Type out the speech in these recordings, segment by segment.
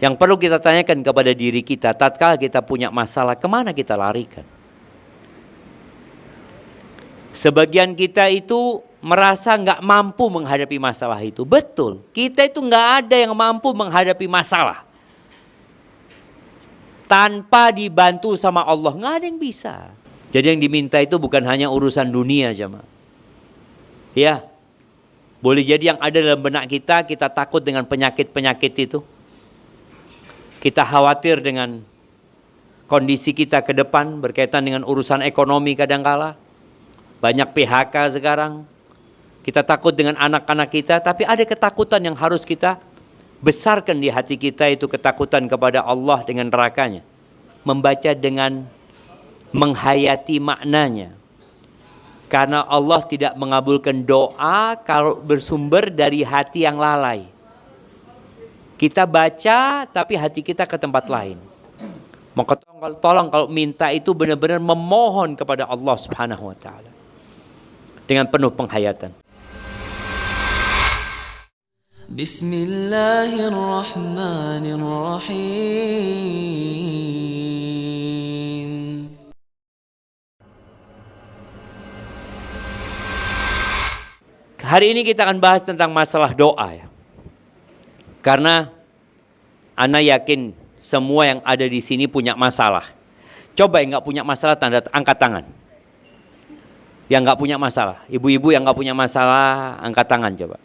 Yang perlu kita tanyakan kepada diri kita, tatkala kita punya masalah, kemana kita larikan? Sebagian kita itu merasa nggak mampu menghadapi masalah itu. Betul, kita itu nggak ada yang mampu menghadapi masalah tanpa dibantu sama Allah. Nggak ada yang bisa. Jadi yang diminta itu bukan hanya urusan dunia, jemaah. Ya, boleh jadi yang ada dalam benak kita, kita takut dengan penyakit-penyakit itu. Kita khawatir dengan kondisi kita ke depan berkaitan dengan urusan ekonomi kadangkala. Banyak PHK sekarang. Kita takut dengan anak-anak kita, tapi ada ketakutan yang harus kita besarkan di hati kita, itu ketakutan kepada Allah dengan nerakanya. Membaca dengan menghayati maknanya. Karena Allah tidak mengabulkan doa kalau bersumber dari hati yang lalai. Kita baca tapi hati kita ke tempat lain. Maka tolong kalau minta itu benar-benar memohon kepada Allah Subhanahu wa taala dengan penuh penghayatan. Bismillahirrahmanirrahim. Hari ini kita akan bahas tentang masalah doa ya. Karena ana yakin semua yang ada di sini punya masalah. Coba yang nggak punya masalah angkat tangan. Yang nggak punya masalah, ibu-ibu yang nggak punya masalah angkat tangan coba.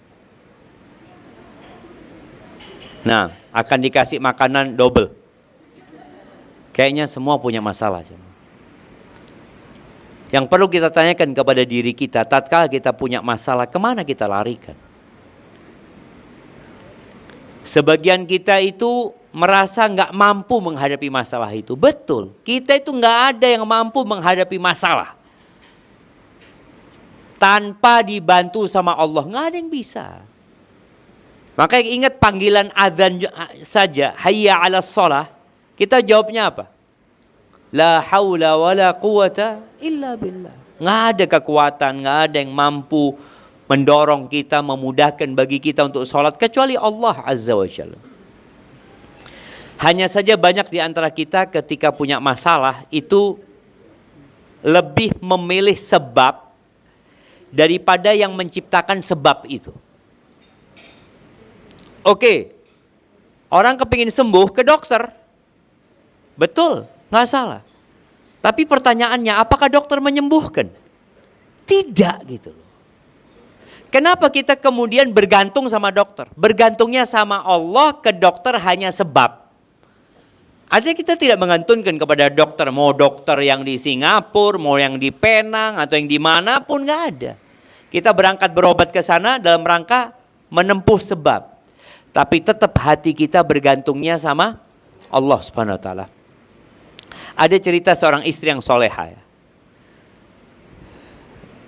Nah, akan dikasih makanan double. Kayaknya semua punya masalah. Yang perlu kita tanyakan kepada diri kita, tatkala kita punya masalah, kemana kita larikan? Sebagian kita itu merasa nggak mampu menghadapi masalah itu. Betul, kita itu nggak ada yang mampu menghadapi masalah tanpa dibantu sama Allah. Nggak ada yang bisa. Makanya ingat panggilan azan saja, hayya 'alas shalah, kita jawabnya apa? La haula wala quwata illa billah. Nggak ada kekuatan, nggak ada yang mampu mendorong kita, memudahkan bagi kita untuk sholat kecuali Allah Azza wa Jalla. Hanya saja banyak di antara kita ketika punya masalah itu lebih memilih sebab daripada yang menciptakan sebab itu. Oke, orang kepingin sembuh ke dokter. Betul, nggak salah. Tapi pertanyaannya, apakah dokter menyembuhkan? Tidak gitu loh. Kenapa kita kemudian bergantung sama dokter? Bergantungnya sama Allah, ke dokter hanya sebab. Artinya kita tidak menggantungkan kepada dokter. Mau dokter yang di Singapura, mau yang di Penang, atau yang dimanapun, nggak ada. Kita berangkat berobat ke sana dalam rangka menempuh sebab. Tapi tetap hati kita bergantungnya sama Allah Subhanahu wa taala. Ada cerita seorang istri yang soleha ya.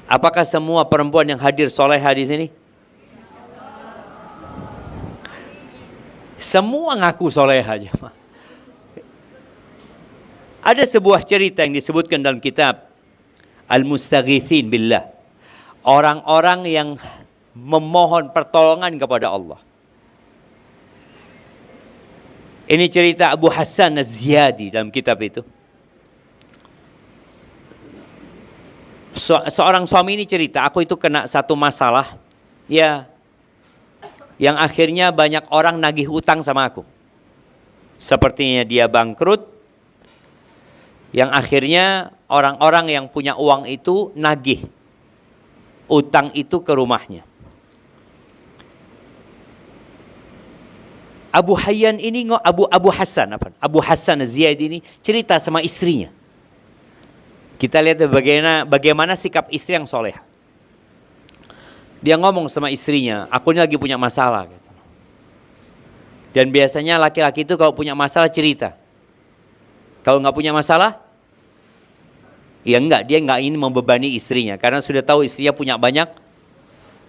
Apakah semua perempuan yang hadir soleha di sini? Semua ngaku soleha aja. Ada sebuah cerita yang disebutkan dalam kitab Al-Mustaghithin Billah. Orang-orang yang memohon pertolongan kepada Allah. Ini cerita Abu Hassan Az-Ziyadi dalam kitab itu. Seorang suami ini cerita, aku itu kena satu masalah, ya, yang akhirnya banyak orang nagih utang sama aku. Sepertinya dia bangkrut, yang akhirnya orang-orang yang punya uang itu nagih utang itu ke rumahnya. Abu Hassan Az-Ziyadi ini cerita sama istrinya. Kita lihat bagaimana sikap istri yang soleha. Dia ngomong sama istrinya, aku ini lagi punya masalah. Gitu. Dan biasanya laki-laki itu kalau punya masalah cerita. Kalau nggak punya masalah, ya enggak, dia nggak ingin membebani istrinya. Karena sudah tahu istrinya punya banyak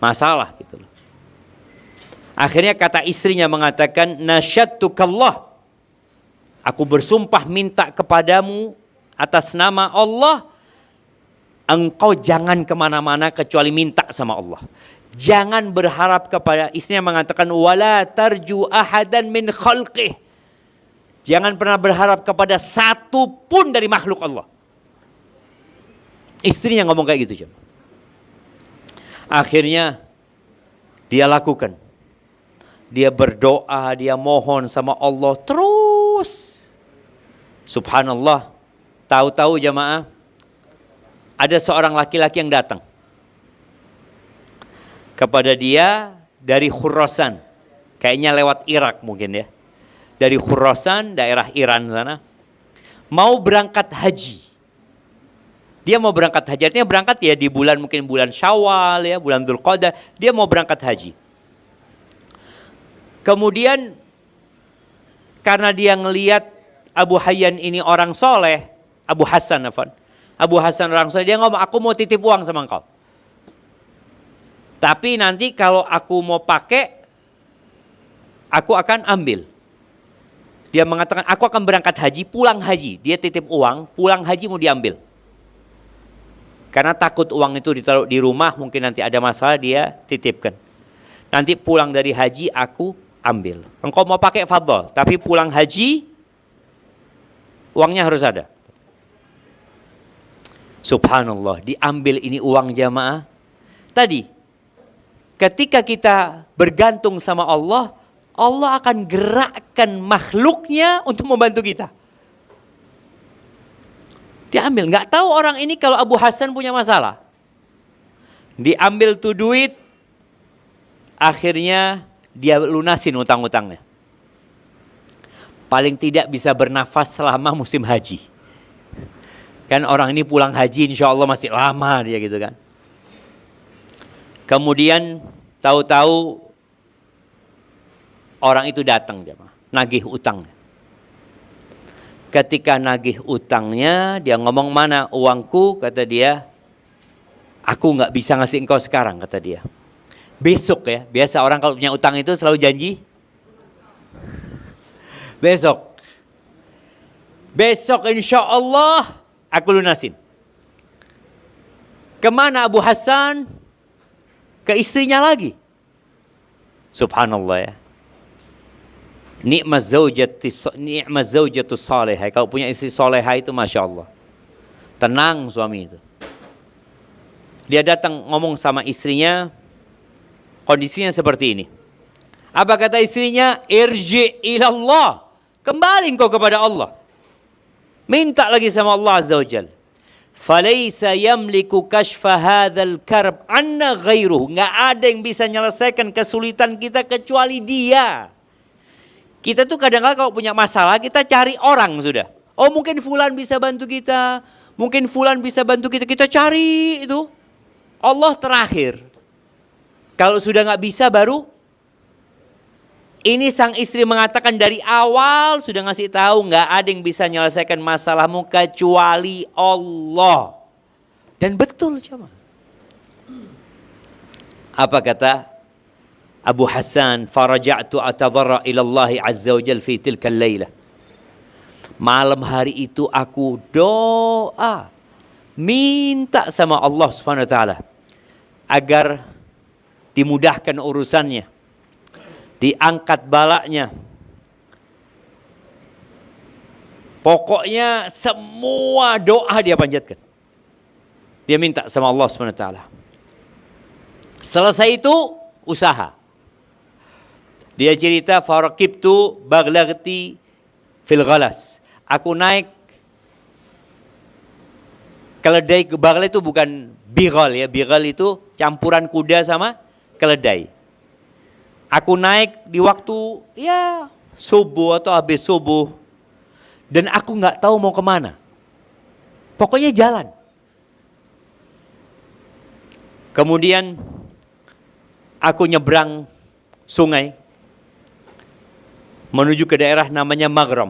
masalah. Gitu. Akhirnya kata istrinya mengatakan, nasyadtukallah. Aku bersumpah minta kepadamu atas nama Allah, engkau jangan kemana-mana kecuali minta sama Allah. Jangan berharap kepada, istrinya mengatakan, wala tarju ahadan min khalqih. Jangan pernah berharap kepada satu pun dari makhluk Allah. Istrinya ngomong kayak gitu. Akhirnya dia lakukan. Dia berdoa, dia mohon sama Allah terus. Subhanallah. Tahu-tahu jamaah, ada seorang laki-laki yang datang kepada dia dari Khurasan. Kayaknya lewat Irak mungkin ya. Dari Khurasan, daerah Iran sana. Mau berangkat haji. Dia mau berangkat haji. Artinya berangkat ya di bulan, mungkin bulan Syawal ya, bulan Dzulqa'dah. Dia mau berangkat haji. Kemudian karena dia ngelihat Abu Hayyan ini orang soleh, Abu Hasan orang soleh, dia ngomong, aku mau titip uang sama engkau. Tapi nanti kalau aku mau pakai, aku akan ambil. Dia mengatakan, aku akan berangkat haji, pulang haji. Dia titip uang, pulang haji mau diambil. Karena takut uang itu ditaruh di rumah, mungkin nanti ada masalah, dia titipkan. Nanti pulang dari haji, aku ambil. Engkau mau pakai fadhol, tapi pulang haji, uangnya harus ada. Subhanallah, diambil ini uang jamaah. Tadi, ketika kita bergantung sama Allah, Allah akan gerakkan makhluknya untuk membantu kita. Diambil, nggak tahu orang ini kalau Abu Hasan punya masalah. Diambil tuh duit, akhirnya dia lunasin utang-utangnya. Paling tidak bisa bernafas selama musim haji. Kan orang ini pulang haji insya Allah masih lama dia gitu kan. Kemudian tahu-tahu orang itu datang jemaah, nagih utangnya. Ketika nagih utangnya, dia ngomong, mana uangku? Kata dia, aku nggak bisa ngasih engkau sekarang, kata dia. Besok ya, biasa orang kalau punya utang itu selalu janji. Besok insya Allah aku lunasin. Kemana Abu Hasan? Ke istrinya lagi. Subhanallah ya. Ni'maz zaujatu salihah. Kalau punya istri salihah itu Masya Allah. Tenang suami itu. Dia datang ngomong sama istrinya. Kondisinya seperti ini. Apa kata istrinya? Irji ilallah. Kembali engkau kepada Allah. Minta lagi sama Allah Azza wa Jal. Falaysa yamliku kashfa hadzal karb anna ghairuhu. Nggak ada yang bisa menyelesaikan kesulitan kita kecuali dia. Kita tuh kadang-kadang kalau punya masalah, kita cari orang sudah. Oh mungkin fulan bisa bantu kita. Mungkin fulan bisa bantu kita. Kita cari itu. Allah terakhir. Kalau sudah nggak bisa baru. Ini sang istri mengatakan dari awal sudah ngasih tahu nggak ada yang bisa menyelesaikan masalahmu kecuali Allah. Dan betul coba. Apa kata Abu Hasan, faraja'tu atadarra ila Allah azza wa jalla fi tilka al-lailah. Malam hari itu aku doa minta sama Allah Subhanahu wa taala agar dimudahkan urusannya, diangkat balaknya. Pokoknya semua doa dia panjatkan. Dia minta sama Allah Subhanahu wa taala. Selesai itu usaha. Dia cerita, faraqibtu baghlagti fil ghalas. Aku naik keledai. Baghla itu bukan bighal ya. Bighal itu campuran kuda sama keledai. Aku naik di waktu ya subuh atau habis subuh. Dan aku nggak tahu mau kemana. Pokoknya jalan. Kemudian aku nyebrang sungai. Menuju ke daerah namanya Maghram.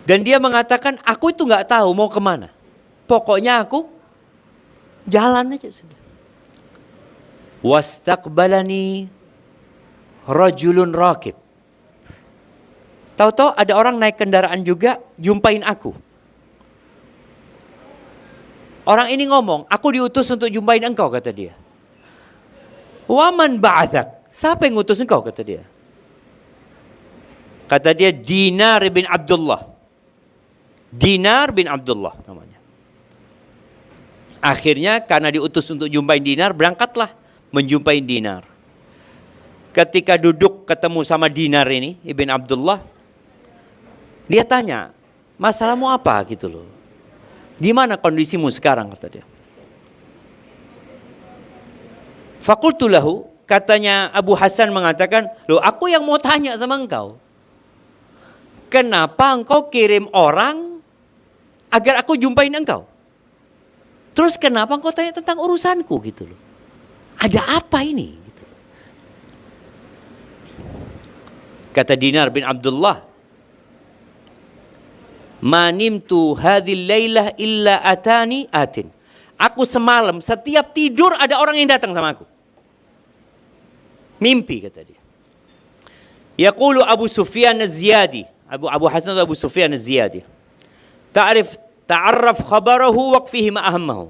Dan dia mengatakan, aku itu nggak tahu mau kemana. Pokoknya aku jalan aja sudah. Wastaqbalani rajulun rakib. Tahu-tahu ada orang naik kendaraan juga, jumpain aku. Orang ini ngomong, aku diutus untuk jumpain engkau, kata dia. Waman ba'athak. Siapa yang ngutus engkau, kata dia. Kata dia Dinar bin Abdullah. Dinar bin Abdullah namanya. Akhirnya karena diutus untuk jumpai Dinar, berangkatlah menjumpai Dinar. Ketika duduk ketemu sama Dinar ini, Ibn Abdullah, dia tanya, masalahmu apa gitu loh. Gimana kondisimu sekarang, kata dia. Fakultu lahu, katanya Abu Hasan mengatakan, loh aku yang mau tanya sama engkau. Kenapa engkau kirim orang agar aku jumpain engkau? Terus kenapa engkau tanya tentang urusanku gitu loh. Ada apa ini? Gitu. Kata Dinar bin Abdullah, manimtu hadhil lailah illa atani atin. Aku semalam setiap tidur ada orang yang datang sama aku. Mimpi, kata dia. Yaqulu Abu Sufyan az-Ziyadi. Abu Hasan atau Abu Sufyan az-Ziyadi. Ta'arraf khabarahu waqfihi ma'ahammahu.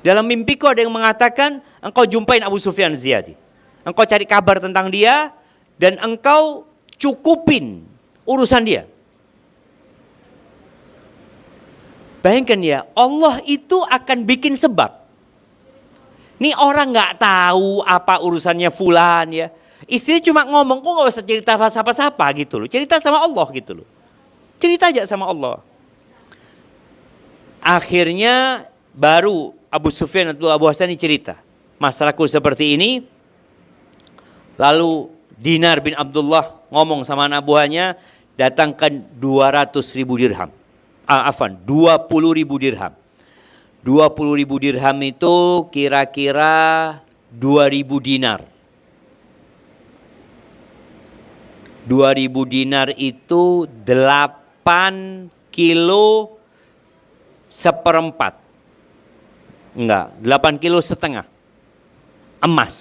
Dalam mimpiku ada yang mengatakan, engkau jumpain Abu Sufyan az-Ziyadi. Engkau cari kabar tentang dia dan engkau cukupin urusan dia. Bayangkan ya, Allah itu akan bikin sebab. Nih orang nggak tahu apa urusannya fulan ya. Istri cuma ngomong, kok nggak usah cerita siapa-siapa gitu loh. Cerita sama Allah gitu loh. Cerita aja sama Allah. Akhirnya baru Abu Sufyan atau Abu Hasan ini cerita. Masalahku seperti ini. Lalu Dinar bin Abdullah ngomong sama anak buahnya, datangkan 200.000 dirham. 20.000 dirham. 20.000 dirham itu kira-kira 2.000 dinar. 2.000 dinar itu 8 kilo seperempat. Enggak, 8 kilo setengah. Emas.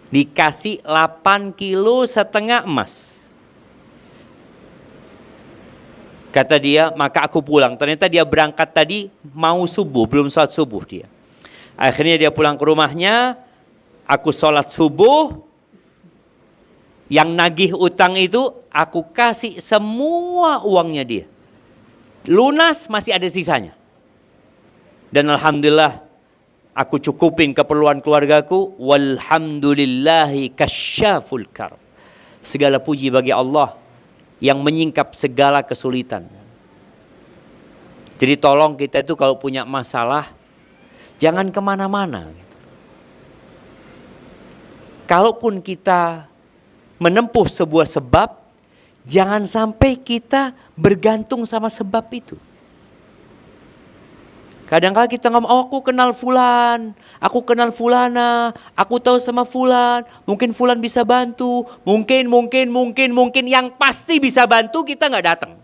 Dikasih 8 kilo setengah emas. Kata dia, maka aku pulang. Ternyata dia berangkat tadi mau subuh, belum sholat subuh dia. Akhirnya dia pulang ke rumahnya, aku sholat subuh. Yang nagih utang itu, aku kasih semua uangnya dia. Lunas, masih ada sisanya. Dan alhamdulillah, aku cukupin keperluan keluargaku. Walhamdulillahi kasyaful karb. Segala puji bagi Allah yang menyingkap segala kesulitan. Jadi tolong kita itu kalau punya masalah, jangan kemana-mana. Kalaupun kita menempuh sebuah sebab, jangan sampai kita bergantung sama sebab itu. Kadang-kadang kita ngomong, oh aku kenal fulan, aku kenal fulana, aku tahu sama fulan, mungkin fulan bisa bantu, mungkin, yang pasti bisa bantu kita nggak datang.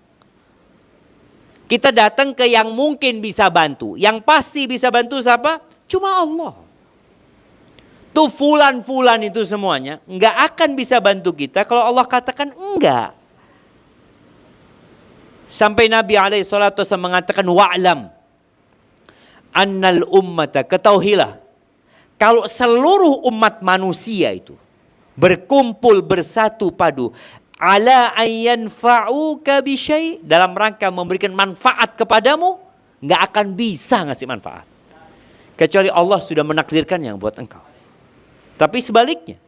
Kita datang ke yang mungkin bisa bantu, yang pasti bisa bantu siapa? Cuma Allah. Tuh fulan itu semuanya nggak akan bisa bantu kita kalau Allah katakan enggak. Sampai Nabi SAW mengatakan wa'lam annal ummata, ketahuilah kalau seluruh umat manusia itu berkumpul bersatu padu ala ayyanfa'uka bisyai, dalam rangka memberikan manfaat kepadamu, nggak akan bisa ngasih manfaat kecuali Allah sudah menakdirkan yang buat engkau. Tapi sebaliknya,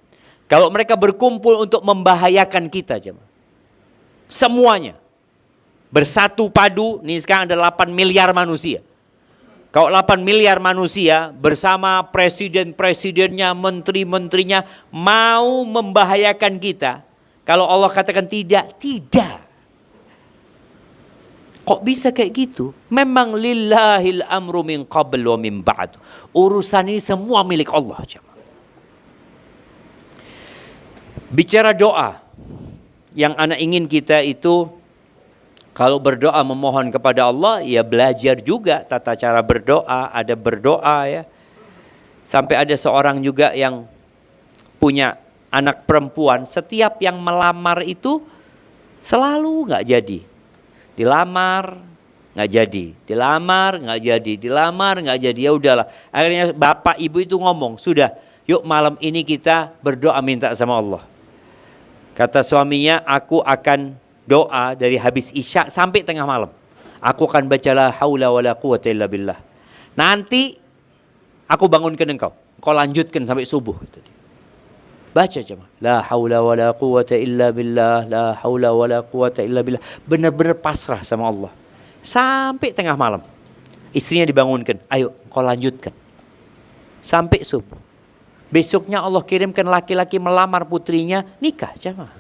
kalau mereka berkumpul untuk membahayakan kita, semuanya bersatu padu, nih sekarang ada 8 miliar manusia. Kalau 8 miliar manusia bersama presiden-presidennya, menteri-menterinya mau membahayakan kita. Kalau Allah katakan tidak, tidak. Kok bisa kayak gitu? Memang lillahil amru min qabl wa min ba'd. Urusan ini semua milik Allah. Bicara doa, yang anak ingin kita itu, kalau berdoa memohon kepada Allah, ya belajar juga tata cara berdoa, ada berdoa ya. Sampai ada seorang juga yang punya anak perempuan, setiap yang melamar itu selalu nggak jadi. Dilamar nggak jadi, dilamar nggak jadi, dilamar nggak jadi. Ya udahlah. Akhirnya bapak ibu itu ngomong, sudah, yuk malam ini kita berdoa minta sama Allah. Kata suaminya, aku akan doa dari habis isya sampai tengah malam. Aku akan baca la haula wala quwata illa billah. Nanti aku bangunkan engkau. Engkau lanjutkan sampai subuh. Baca jemaah. La haula wala quwata illa billah. La haula wala quwata illa billah. Benar-benar pasrah sama Allah. Sampai tengah malam. Istrinya dibangunkan. Ayo engkau lanjutkan. Sampai subuh. Besoknya Allah kirimkan laki-laki melamar putrinya. Nikah jemaah.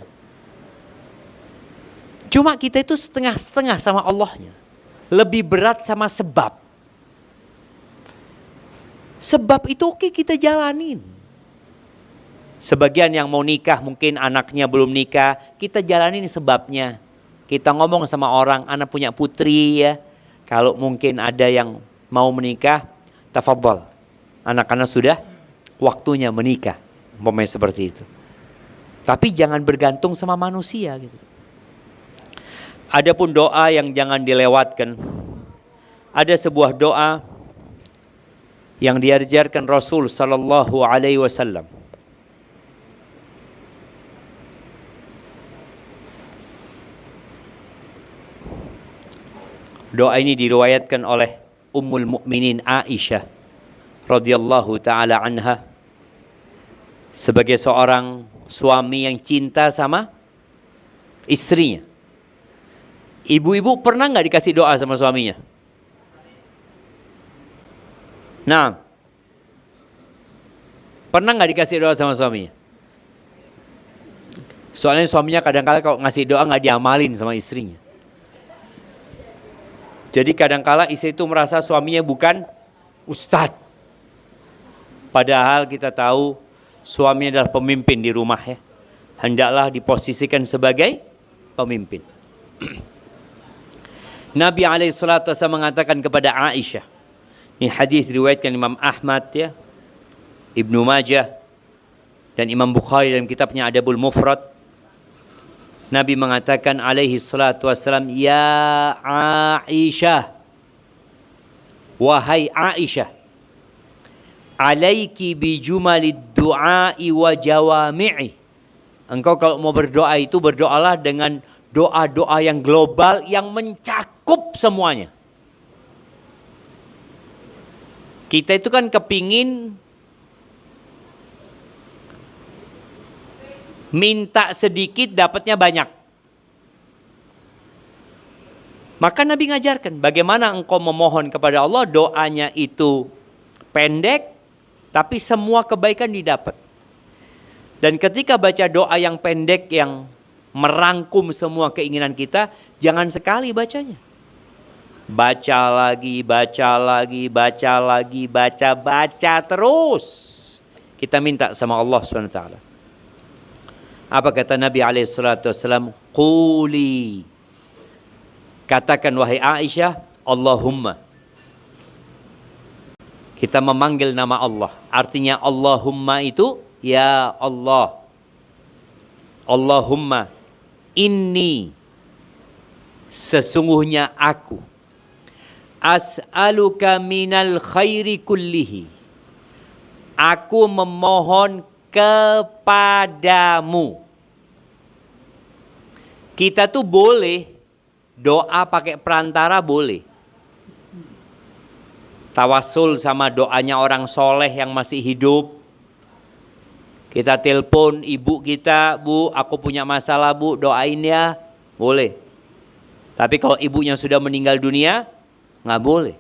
Cuma kita itu setengah-setengah sama Allahnya. Lebih berat sama sebab. Sebab itu oke kita jalanin. Sebagian yang mau nikah mungkin anaknya belum nikah. Kita jalanin sebabnya. Kita ngomong sama orang, anak punya putri ya. Kalau mungkin ada yang mau menikah, tafadhol. Anak-anak sudah waktunya menikah. Umpamanya seperti itu. Tapi jangan bergantung sama manusia gitu. Adapun doa yang jangan dilewatkan. Ada sebuah doa yang diajarkan Rasul sallallahu alaihi wasallam. Doa ini diriwayatkan oleh Ummul Mukminin Aisyah radhiyallahu taala anha sebagai seorang suami yang cinta sama istrinya. Ibu-ibu pernah nggak dikasih doa sama suaminya? Nah, pernah nggak dikasih doa sama suaminya? Soalnya suaminya kadang-kala kalau ngasih doa nggak diamalin sama istrinya. Jadi kadang-kala istri itu merasa suaminya bukan ustadz. Padahal kita tahu suaminya adalah pemimpin di rumah ya. Hendaklah diposisikan sebagai pemimpin. Nabi alaihissalatu wassalam mengatakan kepada Aisyah. Ini hadis riwayatkan Imam Ahmad ya, Ibnu Majah dan Imam Bukhari dalam kitabnya Adabul Mufrad. Nabi mengatakan alaihissalatu wassalam, ya Aisyah, wahai Aisyah, alaiki bijumalid du'ai wa jawami'i. Engkau kalau mau berdoa itu berdoalah dengan doa-doa yang global yang mencakup semuanya. Kita itu kan kepingin minta sedikit dapatnya banyak. Maka Nabi ngajarkan bagaimana engkau memohon kepada Allah, doanya itu pendek tapi semua kebaikan didapat. Dan ketika baca doa yang pendek yang merangkum semua keinginan kita, jangan sekali bacanya. Baca lagi, baca lagi, baca lagi, baca terus. Kita minta sama Allah SWT. Apa kata Nabi SAW? Quli. Katakan wahai Aisyah, Allahumma. Kita memanggil nama Allah. Artinya Allahumma itu, ya Allah. Allahumma inni, sesungguhnya aku, as'aluka minal khairi kullihi, aku memohon kepadamu. Kita tuh boleh doa pakai perantara, boleh. Tawasul sama doanya orang soleh yang masih hidup. Kita telepon ibu kita, Bu, aku punya masalah Bu, doain ya. Boleh. Tapi kalau ibunya sudah meninggal dunia, nggak boleh.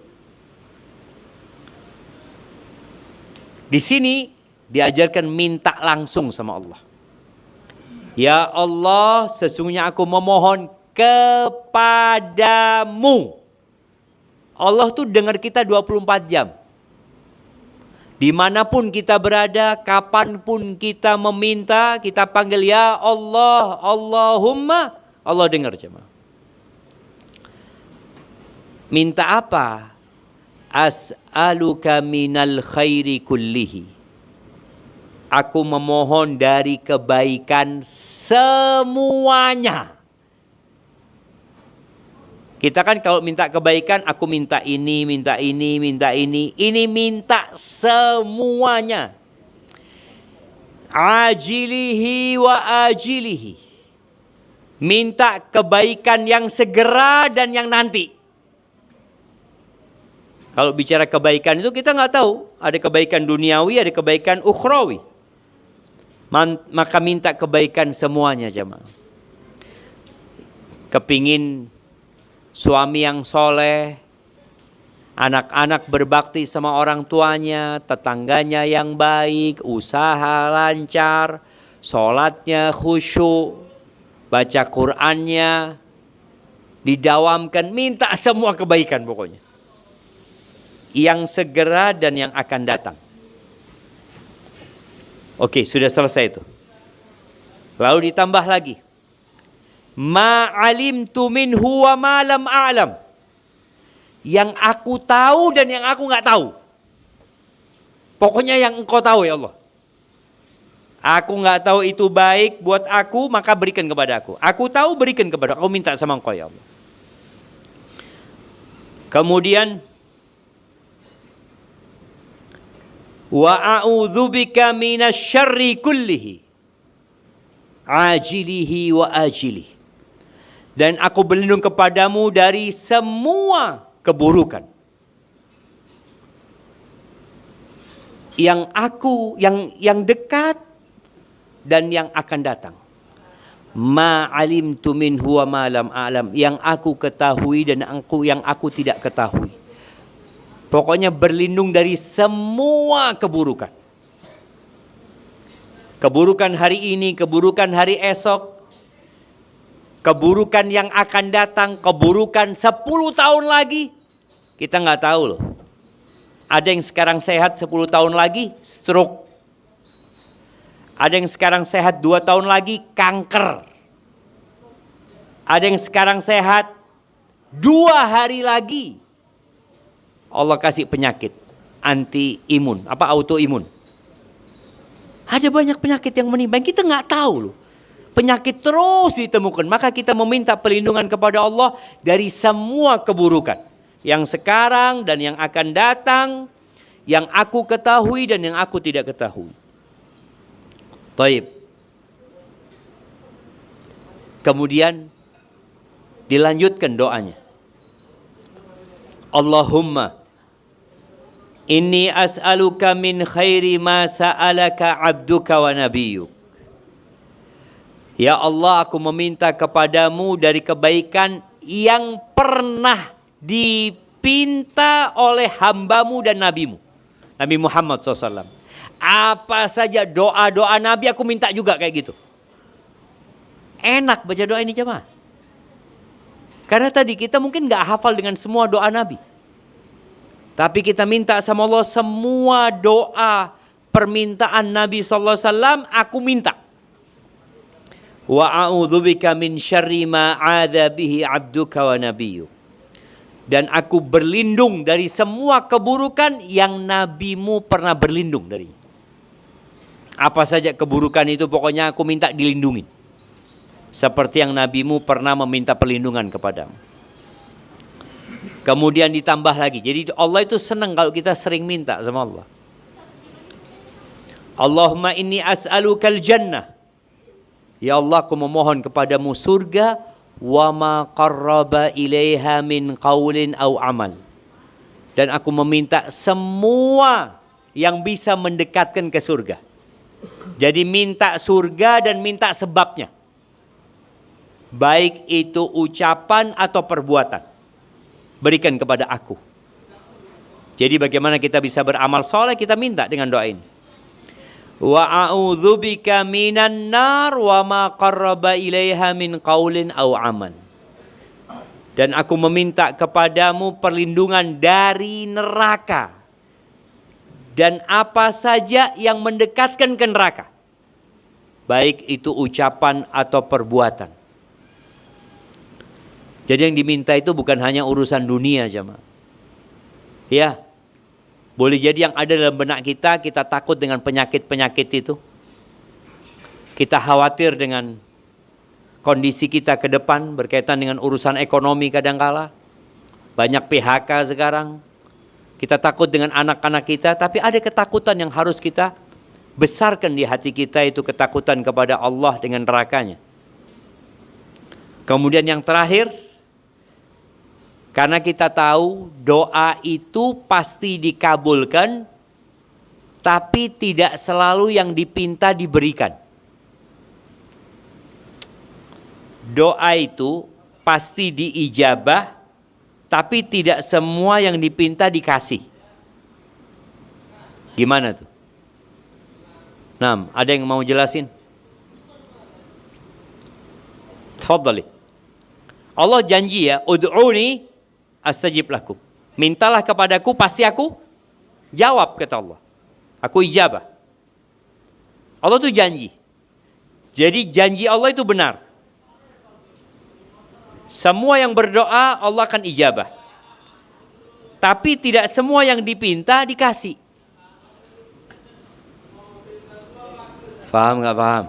Di sini diajarkan minta langsung sama Allah. Ya Allah, sesungguhnya aku memohon kepadamu. Allah tuh dengar kita 24 jam. Dimanapun kita berada, kapanpun kita meminta, kita panggil ya Allah, Allahumma, Allah dengar jemaah. Minta apa? As'aluka minal khairi kullihi. Aku memohon dari kebaikan semuanya. Kita kan kalau minta kebaikan, aku minta ini, minta ini, minta ini. Ini minta semuanya. Ajilihi wa ajilihi. Minta kebaikan yang segera dan yang nanti. Kalau bicara kebaikan itu kita nggak tahu. Ada kebaikan duniawi, ada kebaikan ukhrawi. Maka minta kebaikan semuanya jemaah. Kepingin suami yang soleh, anak-anak berbakti sama orang tuanya, tetangganya yang baik, usaha lancar, sholatnya khusyuk, baca Qur'annya didawamkan, minta semua kebaikan pokoknya. Yang segera dan yang akan datang. Oke, sudah selesai itu. Lalu ditambah lagi. Ma alimtu minhu wa ma lam a'lam. Yang aku tahu dan yang aku nggak tahu. Pokoknya yang engkau tahu ya Allah. Aku nggak tahu itu baik buat aku, maka berikan kepada aku. Aku tahu, berikan kepada aku. Aku minta sama engkau ya Allah. Kemudian wa a'udzubika minasyarri kullihi ajilihi wa ajilihi. Dan aku berlindung kepadamu dari semua keburukan yang dekat dan yang akan datang. Ma alimtu minhu wa ma lam a'lam, yang aku ketahui dan yang aku tidak ketahui. Pokoknya berlindung dari semua keburukan. Keburukan hari ini, keburukan hari esok, keburukan yang akan datang, keburukan 10 tahun lagi. Kita nggak tahu loh. Ada yang sekarang sehat 10 tahun lagi, stroke. Ada yang sekarang sehat 2 tahun lagi, kanker. Ada yang sekarang sehat 2 hari lagi, Allah kasih penyakit anti imun, autoimun. Ada banyak penyakit yang menimpa, kita nggak tahu loh. Penyakit terus ditemukan, maka kita meminta perlindungan kepada Allah dari semua keburukan yang sekarang dan yang akan datang, yang aku ketahui dan yang aku tidak ketahui. Taib. Kemudian dilanjutkan doanya. Allahumma inni as'aluka min khairi ma sa'alaka abduka wa nabiyyuk. Ya Allah, aku meminta kepadamu dari kebaikan yang pernah dipinta oleh hambamu dan nabimu, Nabi Muhammad SAW. Apa saja doa-doa Nabi aku minta juga kayak gitu. Enak baca doa ini jemaah. Karena tadi kita mungkin gak hafal dengan semua doa Nabi. Tapi kita minta sama Allah semua doa permintaan Nabi SAW aku minta. Wa a'udzubika min syarri ma 'adza bihi 'abduka wa nabiyyuk. Dan aku berlindung dari semua keburukan yang nabimu pernah berlindung darinya. Apa saja keburukan itu pokoknya aku minta dilindungi. Seperti yang nabimu pernah meminta perlindungan kepadamu. Kemudian ditambah lagi. Jadi Allah itu senang kalau kita sering minta sama Allah. Allahumma inni as'alukal jannah. Ya Allah, aku memohon kepadamu surga. Wa ma qarraba ilaiha min qaulin au amal. Dan aku meminta semua yang bisa mendekatkan ke surga. Jadi minta surga dan minta sebabnya. Baik itu ucapan atau perbuatan. Berikan kepada aku. Jadi bagaimana kita bisa beramal soleh, kita minta dengan doa ini. Wa a'udzubika minan nar wa ma qarraba ilaiha min qaulin au amal. Dan aku meminta kepadamu perlindungan dari neraka dan apa saja yang mendekatkan ke neraka, baik itu ucapan atau perbuatan. Jadi yang diminta itu bukan hanya urusan dunia jemaah. Ya, boleh jadi yang ada dalam benak kita, kita takut dengan penyakit-penyakit itu. Kita khawatir dengan kondisi kita ke depan berkaitan dengan urusan ekonomi kadangkala. Banyak PHK sekarang. Kita takut dengan anak-anak kita, tapi ada ketakutan yang harus kita Besarkan di hati kita itu ketakutan kepada Allah dengan nerakanya. Kemudian yang terakhir, karena kita tahu doa itu pasti dikabulkan, tapi tidak selalu yang dipinta diberikan. Doa itu pasti diijabah, tapi tidak semua yang dipinta dikasih. Gimana tuh? Nah, ada yang mau jelasin? Tafadhali. Allah janji ya, ud'uni astajib lakum. Mintalah kepadaku, pasti aku jawab, kata Allah. Aku ijabah. Allah tuh janji. Jadi janji Allah itu benar. Semua yang berdoa Allah akan ijabah. Tapi tidak semua yang dipinta dikasih. Faham nggak paham?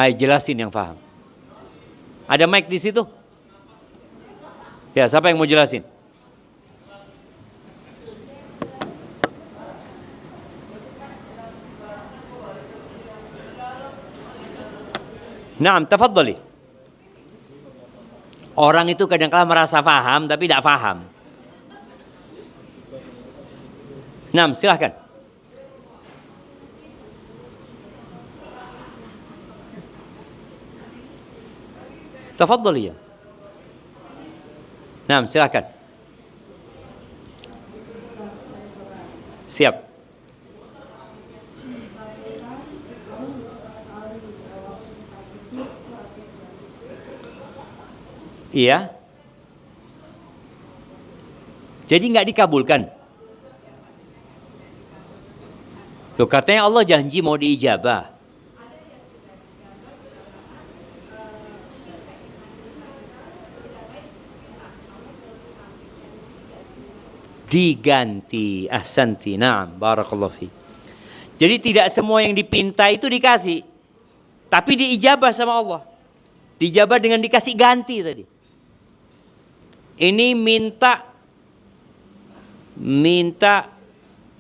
Ayo jelasin yang paham. Ada mic di situ? Ya, siapa yang mau jelasin? Naam, tafadhali. Orang itu kadang-kala merasa paham tapi tidak paham. Naam, silahkan. Tafadhali ya. Naam, silahkan. Siap. Iya. Jadi nggak dikabulkan. Loh, katanya Allah janji mau diijabah. Diganti. Ahsanti. Naam. Barakallahu fi. Jadi tidak semua yang dipinta itu dikasih. Tapi diijabah sama Allah. Dijabah dengan dikasih ganti tadi. Ini minta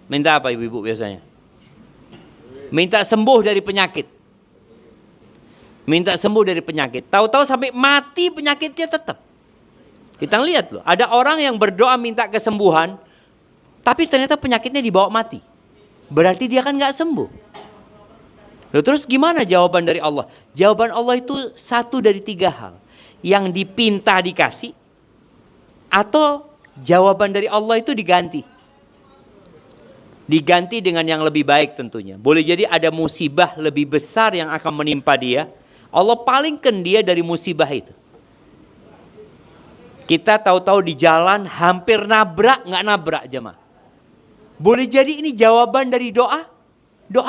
apa ibu-ibu biasanya? Minta sembuh dari penyakit. Minta sembuh dari penyakit. Tahu-tahu sampai mati penyakitnya tetap. Kita lihat loh, ada orang yang berdoa minta kesembuhan, tapi ternyata penyakitnya dibawa mati. Berarti dia kan nggak sembuh. Loh, terus gimana jawaban dari Allah? Jawaban Allah itu satu dari tiga hal. Yang dipinta dikasih, atau jawaban dari Allah itu diganti. Diganti dengan yang lebih baik tentunya. Boleh jadi ada musibah lebih besar yang akan menimpa dia. Allah palingkan dia dari musibah itu. Kita tahu-tahu di jalan hampir nabrak, nggak nabrak jemaah. Boleh jadi ini jawaban dari doa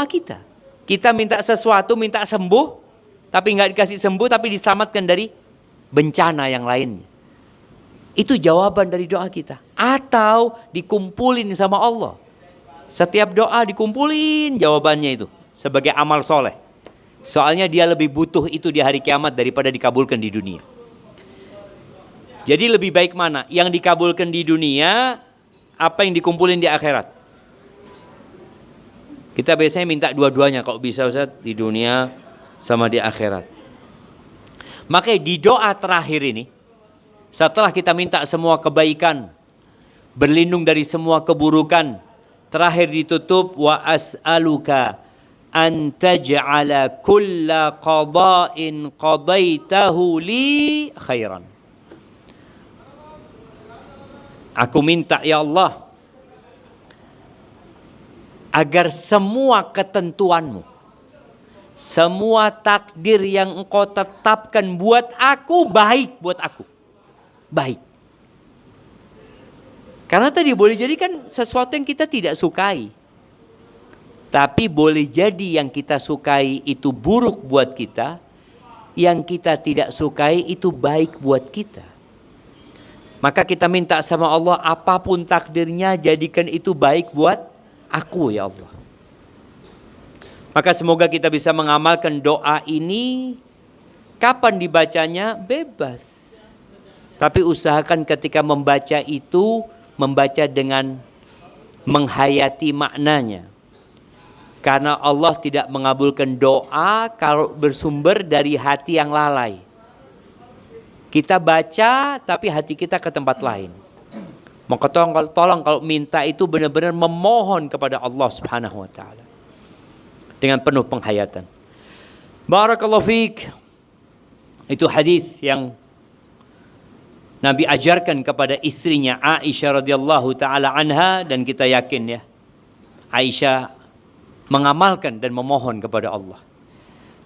kita. Kita minta sesuatu, minta sembuh, tapi nggak dikasih sembuh, tapi diselamatkan dari bencana yang lainnya. Itu jawaban dari doa kita. Atau dikumpulin sama Allah. Setiap doa dikumpulin jawabannya itu sebagai amal soleh. Soalnya dia lebih butuh itu di hari kiamat daripada dikabulkan di dunia. Jadi lebih baik mana? Yang dikabulkan di dunia, apa yang dikumpulin di akhirat? Kita biasanya minta dua-duanya kalau bisa Ustaz, di dunia sama di akhirat. Makanya di doa terakhir ini, setelah kita minta semua kebaikan, berlindung dari semua keburukan, terakhir ditutup wa as'aluka an taj'ala kulla qada'in qadaitahu li khairan. Aku minta ya Allah agar semua ketentuanmu, semua takdir yang engkau tetapkan buat aku baik buat aku. Baik. Karena tadi boleh jadi kan sesuatu yang kita tidak sukai. Tapi boleh jadi yang kita sukai itu buruk buat kita. Yang kita tidak sukai itu baik buat kita. Maka kita minta sama Allah apapun takdirnya jadikan itu baik buat aku ya Allah. Maka semoga kita bisa mengamalkan doa ini. Kapan dibacanya? Bebas. Tapi usahakan ketika membaca itu, membaca dengan menghayati maknanya. Karena Allah tidak mengabulkan doa kalau bersumber dari hati yang lalai. Kita baca tapi hati kita ke tempat lain. Maka tolong kalau minta itu benar-benar memohon kepada Allah Subhanahu wa taala dengan penuh penghayatan. Barakallahu fiik. Itu hadis yang Nabi ajarkan kepada istrinya Aisyah radhiyallahu taala anha, dan kita yakin ya, Aisyah mengamalkan dan memohon kepada Allah.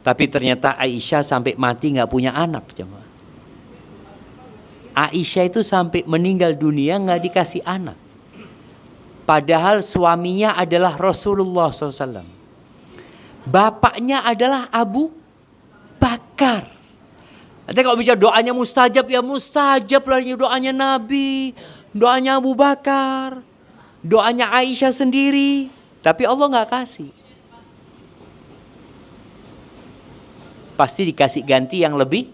Tapi ternyata Aisyah sampai mati nggak punya anak, jemaah. Aisyah itu sampai meninggal dunia nggak dikasih anak. Padahal suaminya adalah Rasulullah SAW. Bapaknya adalah Abu Bakar. Nanti kalau bicara doanya mustajab, ya mustajab lah, doanya Nabi, doanya Abu Bakar, doanya Aisyah sendiri. Tapi Allah nggak kasih. Pasti dikasih ganti yang lebih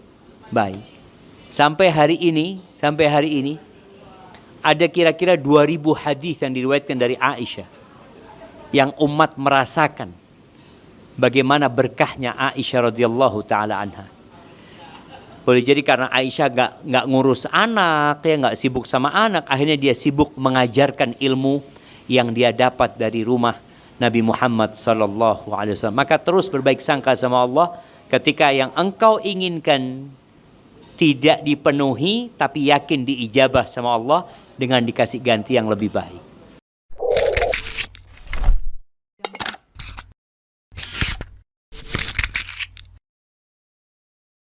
baik. Sampai hari ini ada kira-kira 2000 hadis yang diriwayatkan dari Aisyah yang umat merasakan bagaimana berkahnya Aisyah radhiyallahu taala anha. Boleh jadi karena Aisyah nggak ngurus anak, ya nggak sibuk sama anak, akhirnya dia sibuk mengajarkan ilmu yang dia dapat dari rumah Nabi Muhammad sallallahu alaihi wasallam. Maka terus berbaik sangka sama Allah ketika yang engkau inginkan tidak dipenuhi, tapi yakin diijabah sama Allah dengan dikasih ganti yang lebih baik.